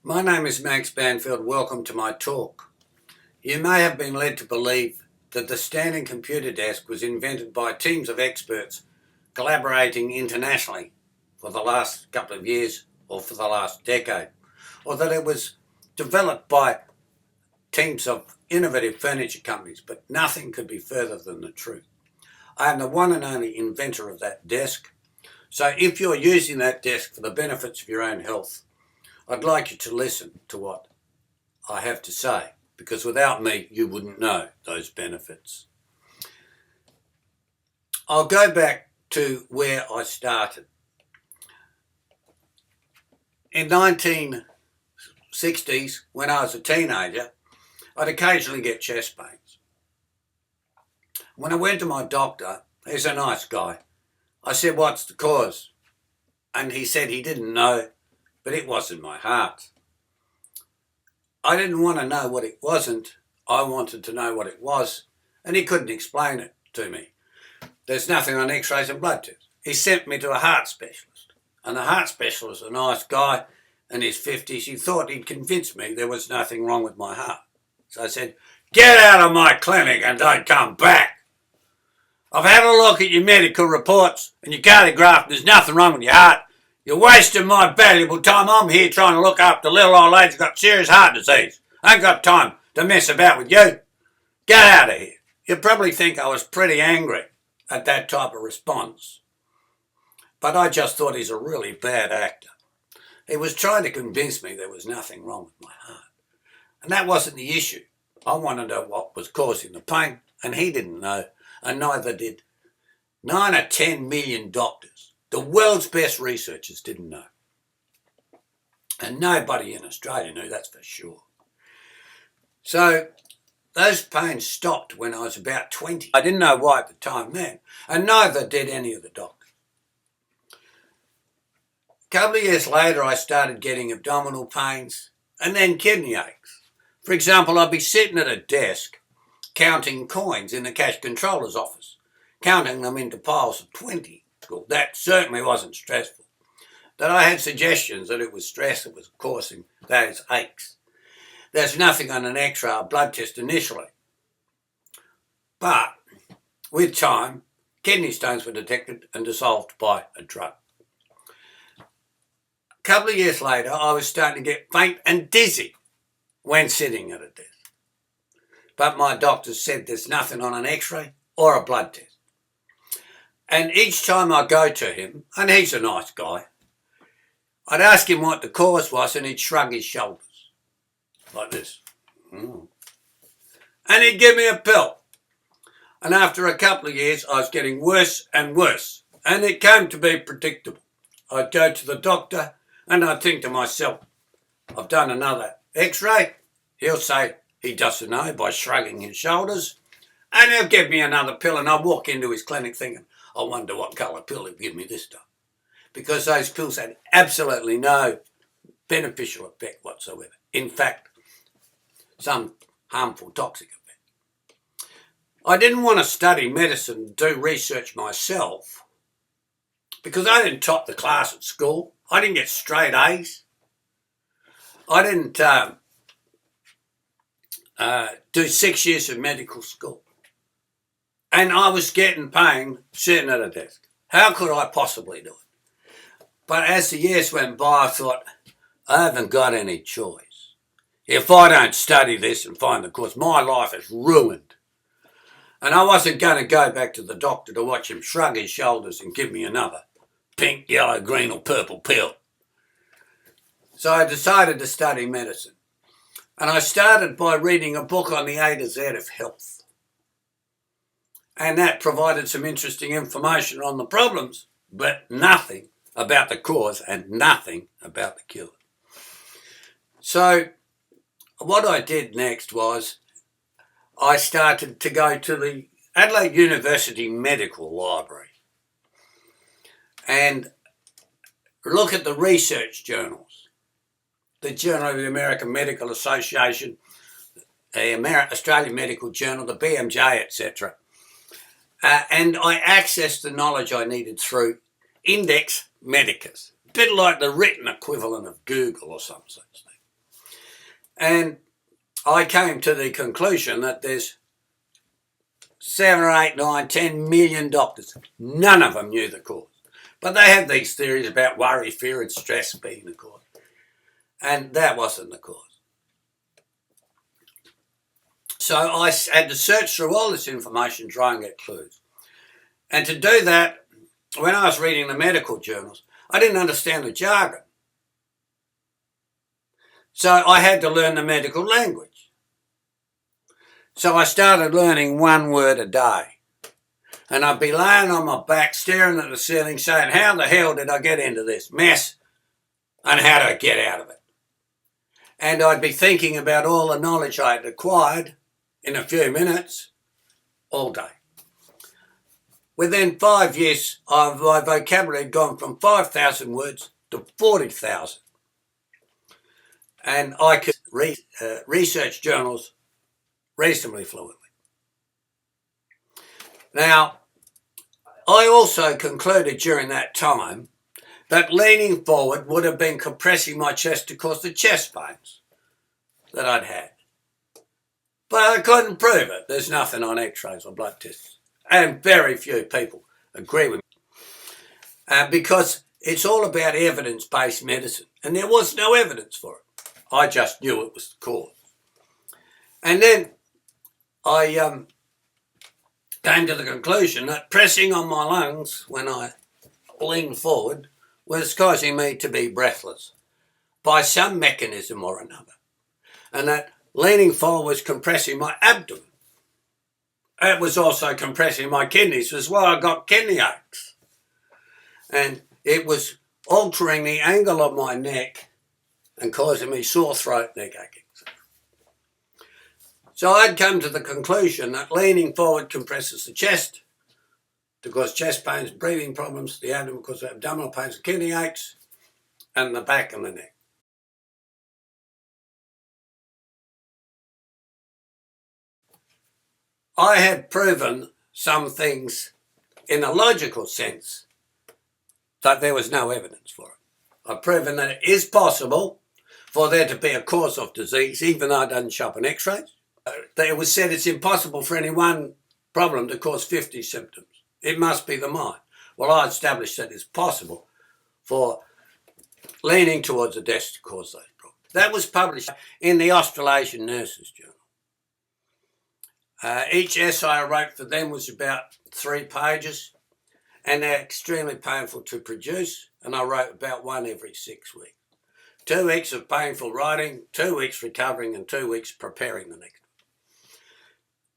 My name is Max Banfield. Welcome to my talk. You may have been led to believe that the standing computer desk was invented by teams of experts collaborating internationally for the last couple of years or for the last decade, or that it was developed by teams of innovative furniture companies, but nothing could be further than the truth. I am the one and only inventor of that desk, so if you're using that desk for the benefits of your own health, I'd like you to listen to what I have to say, because without me, you wouldn't know those benefits. I'll go back to where I started. In 1960s, when I was a teenager, I'd occasionally get chest pains. When I went to my doctor, he's a nice guy, I said, "What's the cause?" And he said he didn't know, but it wasn't my heart. I didn't want to know what it wasn't. I wanted to know what it was, and he couldn't explain it to me. There's nothing on x-rays and blood tests. He sent me to a heart specialist, and the heart specialist, a nice guy in his 50s, he thought he'd convince me there was nothing wrong with my heart. So I said, "Get out of my clinic and don't come back. I've had a look at your medical reports and your cardiograph, and there's nothing wrong with your heart. You're wasting my valuable time. I'm here trying to look after little old ladies who've got serious heart disease. I ain't got time to mess about with you. Get out of here." You probably think I was pretty angry at that type of response, but I just thought he's a really bad actor. He was trying to convince me there was nothing wrong with my heart, and that wasn't the issue. I wanted to know what was causing the pain, and he didn't know, and neither did 9 or 10 million doctors. The world's best researchers didn't know. And nobody in Australia knew, that's for sure. So those pains stopped when I was about 20. I didn't know why at the time then, and neither did any of the doctors. A couple of years later, I started getting abdominal pains and then kidney aches. For example, I'd be sitting at a desk counting coins in the cash controller's office, counting them into piles of 20. That certainly wasn't stressful. That I had suggestions that it was stress that was causing those aches. There's nothing on an x-ray or blood test initially. But with time, kidney stones were detected and dissolved by a drug. A couple of years later, I was starting to get faint and dizzy when sitting at a desk. But my doctor said there's nothing on an x-ray or a blood test. And each time I go to him, and he's a nice guy, I'd ask him what the cause was, and he'd shrug his shoulders like this. And he'd give me a pill. And after a couple of years, I was getting worse and worse, and it came to be predictable. I'd go to the doctor, and I'd think to myself, I've done another x-ray. He'll say he doesn't know by shrugging his shoulders, and he'll give me another pill, and I'll walk into his clinic thinking, I wonder what colour pill he'll give me this time. Because those pills had absolutely no beneficial effect whatsoever. In fact, some harmful toxic effect. I didn't want to study medicine and do research myself because I didn't top the class at school. I didn't get straight A's. I didn't do 6 years of medical school. And I was getting pain sitting at a desk. How could I possibly do it? But as the years went by, I thought, I haven't got any choice. If I don't study this and find the cause, my life is ruined. And I wasn't going to go back to the doctor to watch him shrug his shoulders and give me another pink, yellow, green or purple pill. So I decided to study medicine. And I started by reading a book on the A to Z of health. And that provided some interesting information on the problems, but nothing about the cause and nothing about the cure. So what I did next was I started to go to the Adelaide University Medical Library and look at the research journals, the Journal of the American Medical Association, the Australian Medical Journal, the BMJ, etc. And I accessed the knowledge I needed through Index Medicus, a bit like the written equivalent of Google or some such thing. And I came to the conclusion that there's 7 or 8, 9, 10 million doctors. None of them knew the cause. But they have these theories about worry, fear and stress being the cause. And that wasn't the cause. So I had to search through all this information, try and get clues. And to do that, when I was reading the medical journals, I didn't understand the jargon. So I had to learn the medical language. So I started learning one word a day. And I'd be laying on my back, staring at the ceiling, saying, how the hell did I get into this mess? And how do I get out of it? And I'd be thinking about all the knowledge I had acquired in a few minutes, all day. Within 5 years, my vocabulary had gone from 5,000 words to 40,000. And I could research journals reasonably fluently. Now, I also concluded during that time that leaning forward would have been compressing my chest to cause the chest pains that I'd had. But I couldn't prove it. There's nothing on x-rays or blood tests. And very few people agree with me. Because it's all about evidence-based medicine. And there was no evidence for it. I just knew it was the cause. And then I came to the conclusion that pressing on my lungs when I leaned forward was causing me to be breathless by some mechanism or another. And that leaning forward was compressing my abdomen. It was also compressing my kidneys as well. I got kidney aches. And it was altering the angle of my neck and causing me sore throat, neck aching. So I'd come to the conclusion that leaning forward compresses the chest to cause chest pains, breathing problems, the abdomen causes abdominal pains and kidney aches, and the back and the neck. I had proven some things in a logical sense that there was no evidence for it. I've proven that it is possible for there to be a cause of disease, even though it doesn't show up in x-rays. It was said it's impossible for any one problem to cause 50 symptoms. It must be the mind. Well, I established that it's possible for leaning towards the desk to cause those problems. That was published in the Australasian Nurses Journal. Each essay I wrote for them was about 3 pages, and they're extremely painful to produce, and I wrote about one every 6 weeks. 2 weeks of painful writing, 2 weeks recovering, and 2 weeks preparing the next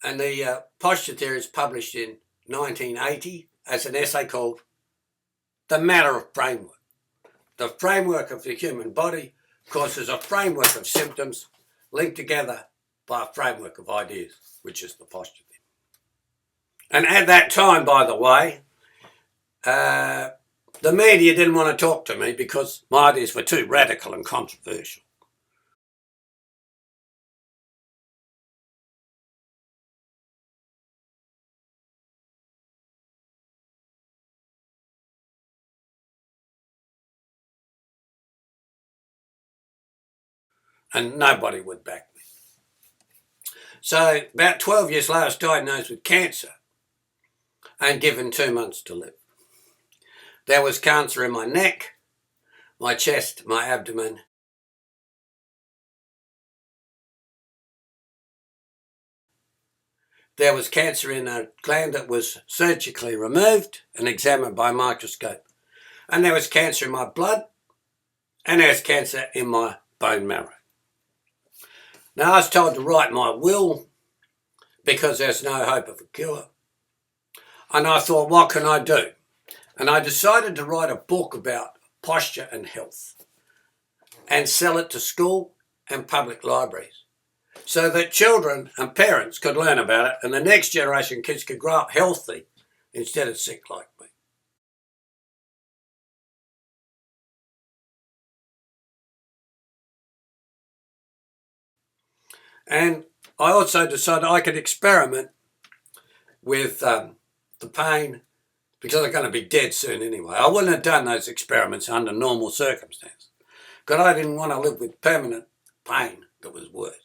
one. And the posture theory is published in 1980 as an essay called The Matter of Framework. The framework of the human body causes a framework of symptoms linked together by a framework of ideas, which is the posture theory. And at that time, by the way, the media didn't want to talk to me because my ideas were too radical and controversial. And nobody would back me. So about 12 years later, I was diagnosed with cancer and given 2 months to live. There was cancer in my neck, my chest, my abdomen. There was cancer in a gland that was surgically removed and examined by a microscope. And there was cancer in my blood, and there was cancer in my bone marrow. Now, I was told to write my will because there's no hope of a cure. And I thought, what can I do? And I decided to write a book about posture and health and sell it to school and public libraries so that children and parents could learn about it and the next generation kids could grow up healthy instead of sick like me. And I also decided I could experiment with the pain because I'm going to be dead soon anyway. I wouldn't have done those experiments under normal circumstances because I didn't want to live with permanent pain that was worse.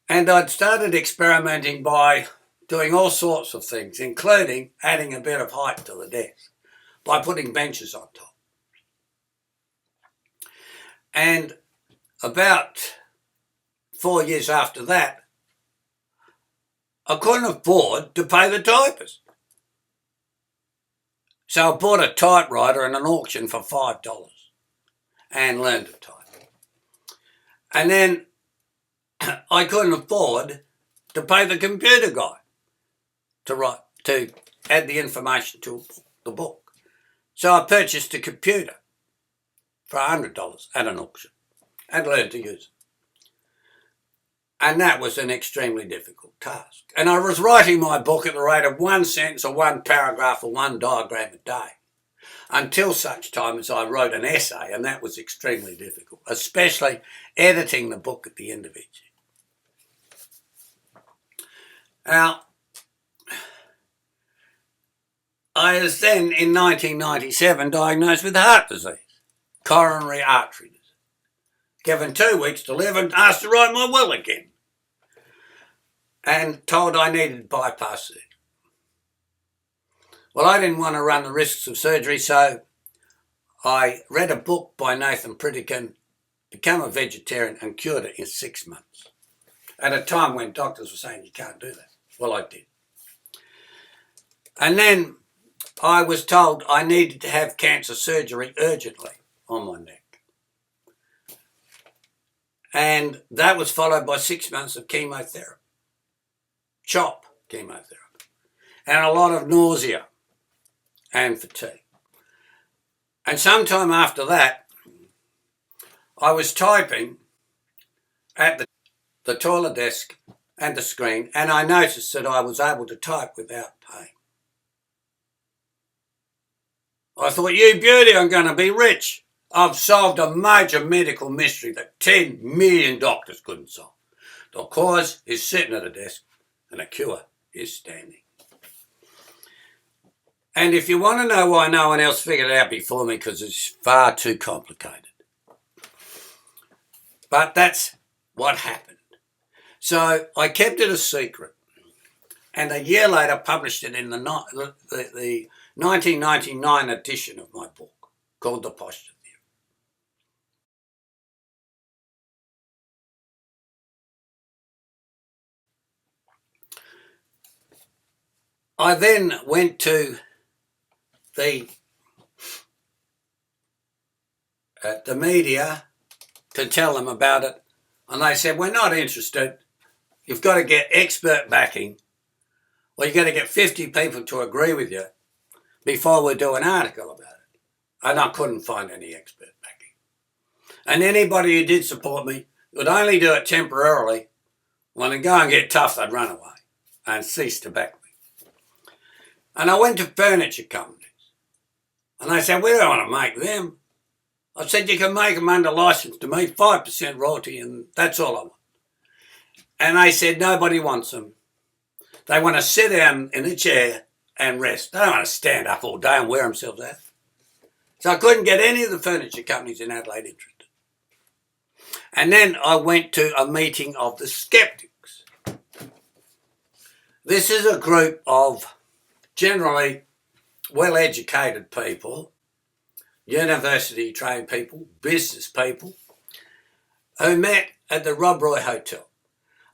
And I'd started experimenting by doing all sorts of things, including adding a bit of height to the desk by putting benches on top. And about 4 years after that, I couldn't afford to pay the typist. So I bought a typewriter in an auction for $5 and learned to type. And then I couldn't afford to pay the computer guy to add the information to the book. So I purchased a computer for $100 at an auction and learned to use it. And that was an extremely difficult task. And I was writing my book at the rate of one sentence or one paragraph or one diagram a day, until such time as I wrote an essay, and that was extremely difficult, especially editing the book at the end of each year. Now, I was then, in 1997, diagnosed with heart disease, coronary artery disease. Given 2 weeks to live and asked to write my will again. And told I needed bypass surgery. Well, I didn't want to run the risks of surgery, so I read a book by Nathan Pritikin, became a vegetarian and cured it in 6 months. At a time when doctors were saying you can't do that. Well, I did. And then I was told I needed to have cancer surgery urgently on my neck. And that was followed by 6 months of chemotherapy. CHOP chemotherapy. And a lot of nausea and fatigue. And sometime after that, I was typing at the toilet desk and the screen, and I noticed that I was able to type without pain. I thought, you beauty, I'm going to be rich. I've solved a major medical mystery that 10 million doctors couldn't solve. The cause is sitting at a desk and a cure is standing. And if you want to know why no one else figured it out before me, because it's far too complicated. But that's what happened. So I kept it a secret. And a year later published it in the 1999 edition of my book called The Posture Theory. I then went to the media to tell them about it, and they said, we're not interested. You've got to get expert backing, or you've got to get 50 people to agree with you before we do an article about it. And I couldn't find any expert backing. And anybody who did support me would only do it temporarily. When they go and get tough, they'd run away and cease to back me. And I went to furniture companies. And they said, we don't want to make them. I said, you can make them under license to me, 5% royalty, and that's all I want. And they said, nobody wants them. They want to sit down in a chair and rest. They don't want to stand up all day and wear themselves out. So I couldn't get any of the furniture companies in Adelaide interested. And then I went to a meeting of the skeptics. This is a group of generally well-educated people, university-trained people, business people, who met at the Rob Roy Hotel.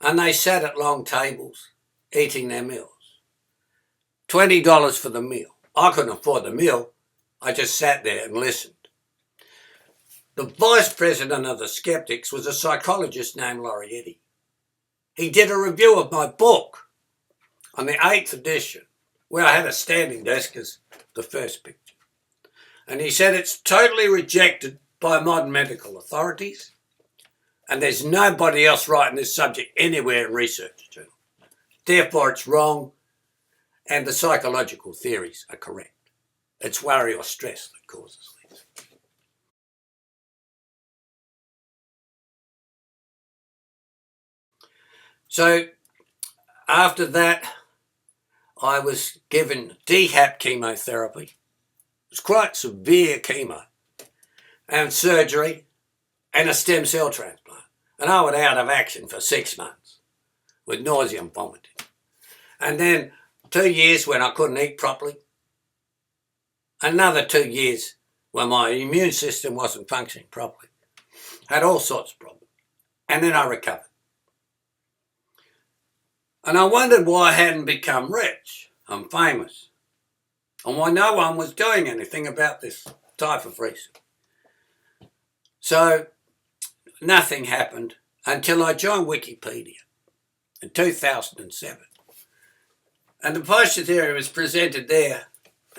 And they sat at long tables eating their meals. $20 for the meal. I couldn't afford the meal. I just sat there and listened. The vice president of the skeptics was a psychologist named Laurie Eddy. He did a review of my book on the 8th edition, where I had a standing desk as the first picture. And he said it's totally rejected by modern medical authorities, and there's nobody else writing this subject anywhere in research journal. Therefore, it's wrong, and the psychological theories are correct. It's worry or stress that causes these. So, after that, I was given DHAP chemotherapy. It was quite severe chemo, and surgery, and a stem cell transplant. And I was out of action for 6 months with nausea and vomiting. And then 2 years when I couldn't eat properly. Another 2 years when my immune system wasn't functioning properly. Had all sorts of problems. And then I recovered. And I wondered why I hadn't become rich and famous, and why no one was doing anything about this type of research. So nothing happened until I joined Wikipedia in 2007. And the physiotherapy was presented there,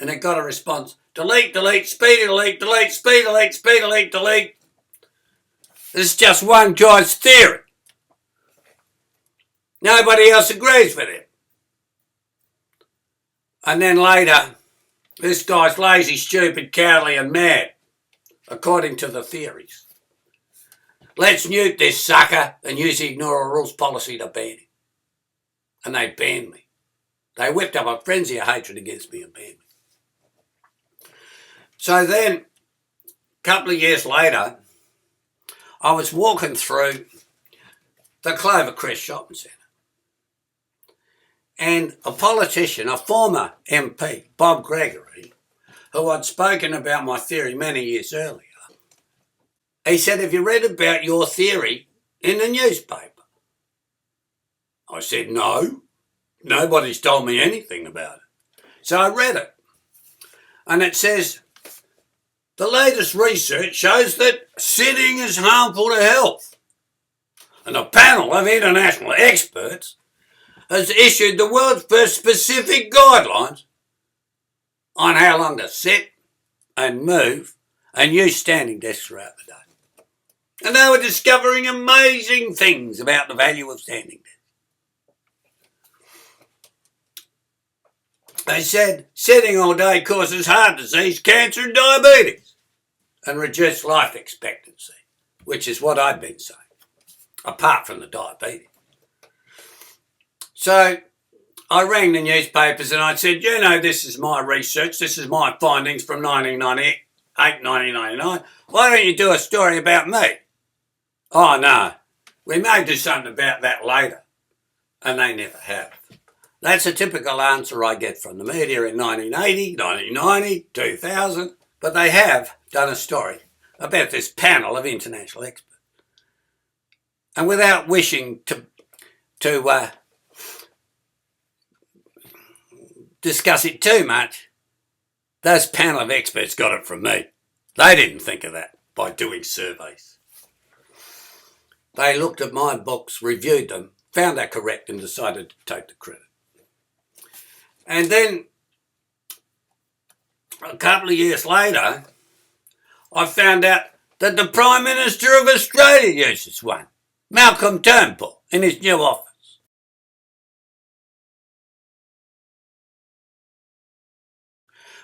and it got a response: delete, delete, speedy delete, delete, speedy delete, speedy delete, delete. This is just one guy's theory. Nobody else agrees with him. And then later, this guy's lazy, stupid, cowardly and mad, according to the theories. Let's nuke this sucker and use the ignore all rules policy to ban him. And they banned me. They whipped up a frenzy of hatred against me and banned me. So then, a couple of years later, I was walking through the Clovercrest shopping centre. And a politician, a former MP, Bob Gregory, who I'd spoken about my theory many years earlier, he said, have you read about your theory in the newspaper? I said, no, nobody's told me anything about it. So I read it. And it says, the latest research shows that sitting is harmful to health. And a panel of international experts has issued the world's first specific guidelines on how long to sit and move and use standing desks throughout the day. And they were discovering amazing things about the value of standing desks. They said sitting all day causes heart disease, cancer and diabetes, and reduced life expectancy, which is what I'd been saying, apart from the diabetes. So I rang the newspapers and I said, you know, this is my research, this is my findings from 1998, 1999. Why don't you do a story about me? Oh, no, we may do something about that later. And they never have. That's a typical answer I get from the media in 1980, 1990, 2000. But they have done a story about this panel of international experts. And without wishing to discuss it too much, those panel of experts got it from me. They didn't think of that by doing surveys. They looked at my books, reviewed them, found they're correct and decided to take the credit. And then a couple of years later, I found out that the Prime Minister of Australia uses one, Malcolm Turnbull, in his new office.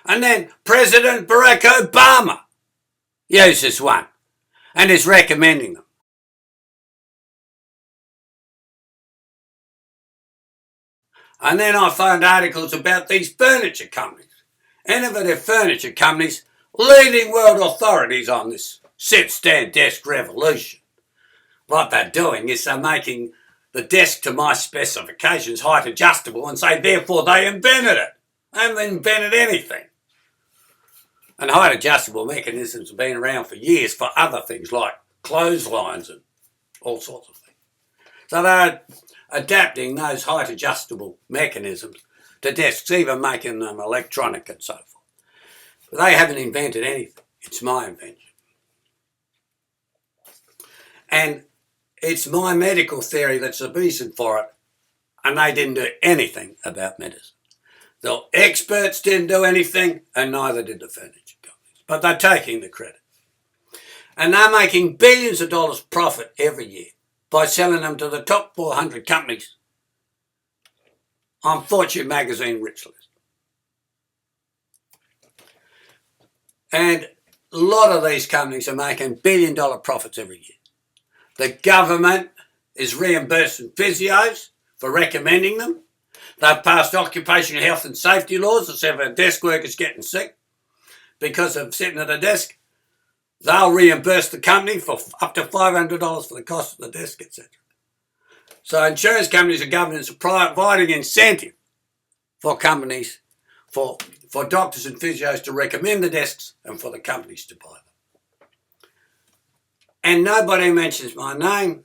And then President Barack Obama uses one and is recommending them. And then I found articles about these furniture companies, innovative furniture companies, leading world authorities on this sit-stand-desk revolution. What they're doing is they're making the desk to my specifications height adjustable and say therefore they invented it. They haven't invented anything. And height adjustable mechanisms have been around for years for other things like clotheslines and all sorts of things. So they're adapting those height adjustable mechanisms to desks, even making them electronic and so forth. But they haven't invented anything. It's my invention. And it's my medical theory that's the reason for it, and they didn't do anything about medicine. The experts didn't do anything, and neither did the furniture companies. But they're taking the credit. And they're making billions of dollars profit every year by selling them to the top 400 companies on Fortune magazine rich list. And a lot of these companies are making billion-dollar profits every year. The government is reimbursing physios for recommending them. They've passed occupational health and safety laws that say if a desk worker's getting sick because of sitting at a desk, they'll reimburse the company for up to $500 for the cost of the desk, etc. So insurance companies and governments are providing incentive for companies, for doctors and physios to recommend the desks and for the companies to buy them. And nobody mentions my name,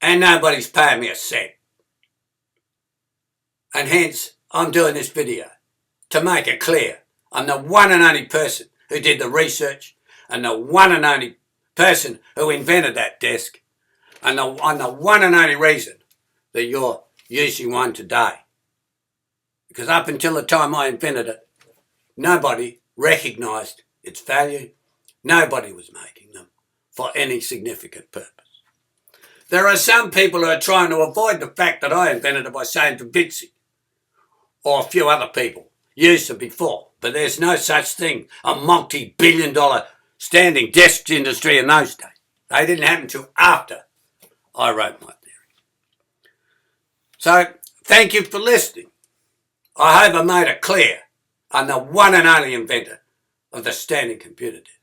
and nobody's paying me a cent. And hence, I'm doing this video to make it clear I'm the one and only person who did the research and the one and only person who invented that desk, and I'm the one and only reason that you're using one today. Because up until the time I invented it, nobody recognised its value. Nobody was making them for any significant purpose. There are some people who are trying to avoid the fact that I invented it by saying to Vinci or a few other people used them before. But there's no such thing, a multi-billion-dollar standing desk industry in those days. They didn't happen until after I wrote my theory. So, thank you for listening. I hope I made it clear I'm the one and only inventor of the standing computer desk.